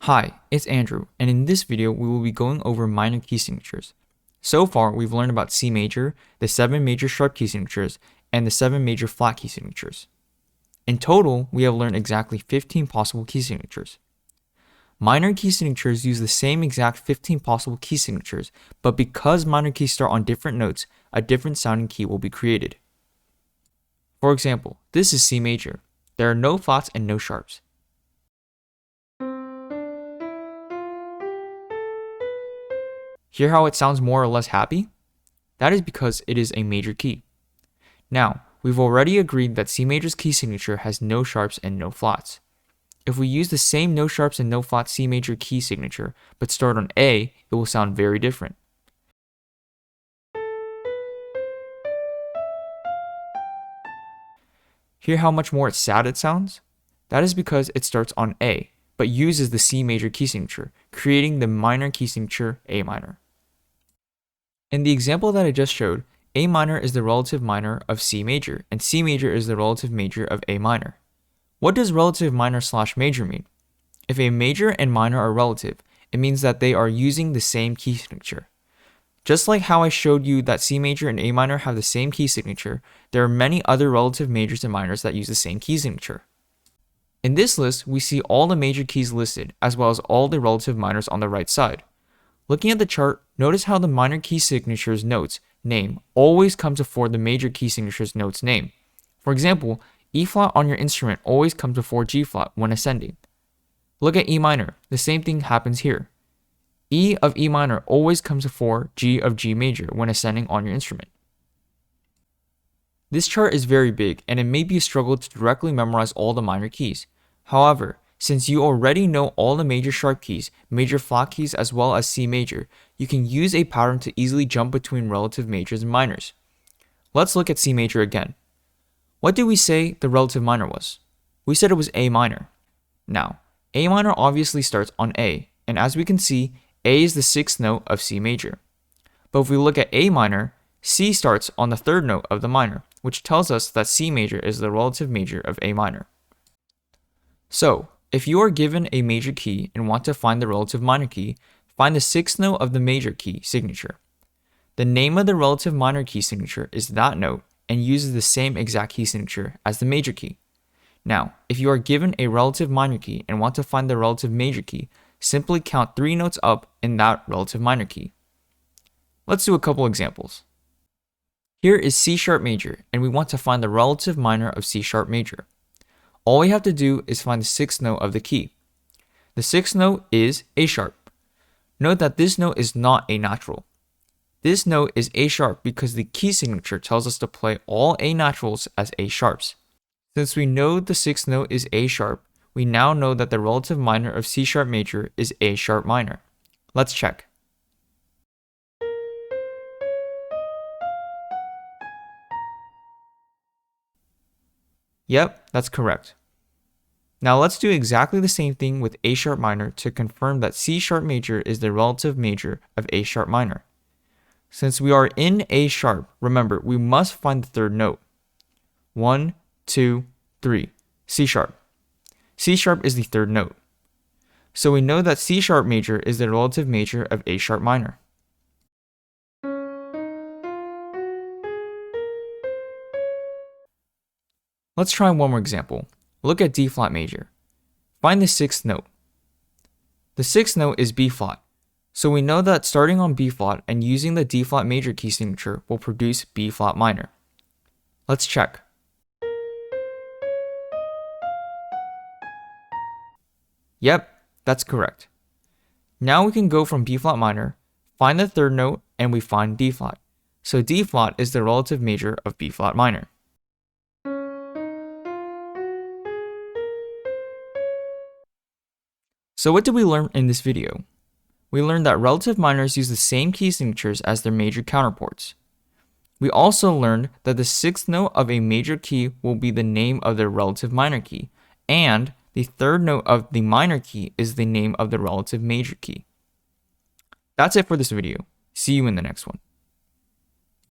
Hi, it's Andrew, and in this video we will be going over minor key signatures. So far, we've learned about C major, the 7 major sharp key signatures, and the 7 major flat key signatures. In total, we have learned exactly 15 possible key signatures. Minor key signatures use the same exact 15 possible key signatures, but because minor keys start on different notes, a different sounding key will be created. For example, this is C major. There are no flats and no sharps. Hear how it sounds more or less happy? That is because it is a major key. Now, we've already agreed that C major's key signature has no sharps and no flats. If we use the same no sharps and no flats C major key signature, but start on A, it will sound very different. Hear how much more sad it sounds? That is because it starts on A, but uses the C major key signature, creating the minor key signature A minor. In the example that I just showed, A minor is the relative minor of C major, and C major is the relative major of A minor. What does relative minor / major mean? If a major and minor are relative, it means that they are using the same key signature. Just like how I showed you that C major and A minor have the same key signature, there are many other relative majors and minors that use the same key signature. In this list, we see all the major keys listed, as well as all the relative minors on the right side. Looking at the chart, notice how the minor key signature's notes name always comes before the major key signature's notes name. For example, E flat on your instrument always comes before G flat when ascending. Look at E minor, the same thing happens here. E of E minor always comes before G of G major when ascending on your instrument. This chart is very big and it may be a struggle to directly memorize all the minor keys. However, since you already know all the major sharp keys, major flat keys, as well as C major, you can use a pattern to easily jump between relative majors and minors. Let's look at C major again. What did we say the relative minor was? We said it was A minor. Now, A minor obviously starts on A, and as we can see, A is the 6th note of C major. But if we look at A minor, C starts on the 3rd note of the minor, which tells us that C major is the relative major of A minor. So, if you are given a major key and want to find the relative minor key, find the 6th note of the major key signature. The name of the relative minor key signature is that note and uses the same exact key signature as the major key. Now, if you are given a relative minor key and want to find the relative major key, simply count 3 notes up in that relative minor key. Let's do a couple examples. Here is C sharp major, and we want to find the relative minor of C sharp major. All we have to do is find the 6th note of the key. The 6th note is A sharp. Note that this note is not A natural. This note is A sharp because the key signature tells us to play all A naturals as A sharps. Since we know the 6th note is A sharp, we now know that the relative minor of C sharp major is A sharp minor. Let's check. Yep, that's correct. Now let's do exactly the same thing with A sharp minor to confirm that C sharp major is the relative major of A sharp minor. Since we are in A sharp, remember, we must find the 3rd note. 1, 2, 3, C sharp. C sharp is the 3rd note. So we know that C sharp major is the relative major of A sharp minor. Let's try one more example. Look at D flat major. Find the 6th note. The 6th note is B flat, so we know that starting on B flat and using the D flat major key signature will produce B flat minor. Let's check. Yep, that's correct. Now we can go from B flat minor, find the 3rd note, and we find D flat. So D flat is the relative major of B flat minor. So what did we learn in this video? We learned that relative minors use the same key signatures as their major counterparts. We also learned that the 6th note of a major key will be the name of the relative minor key, and the 3rd note of the minor key is the name of the relative major key. That's it for this video. See you in the next one.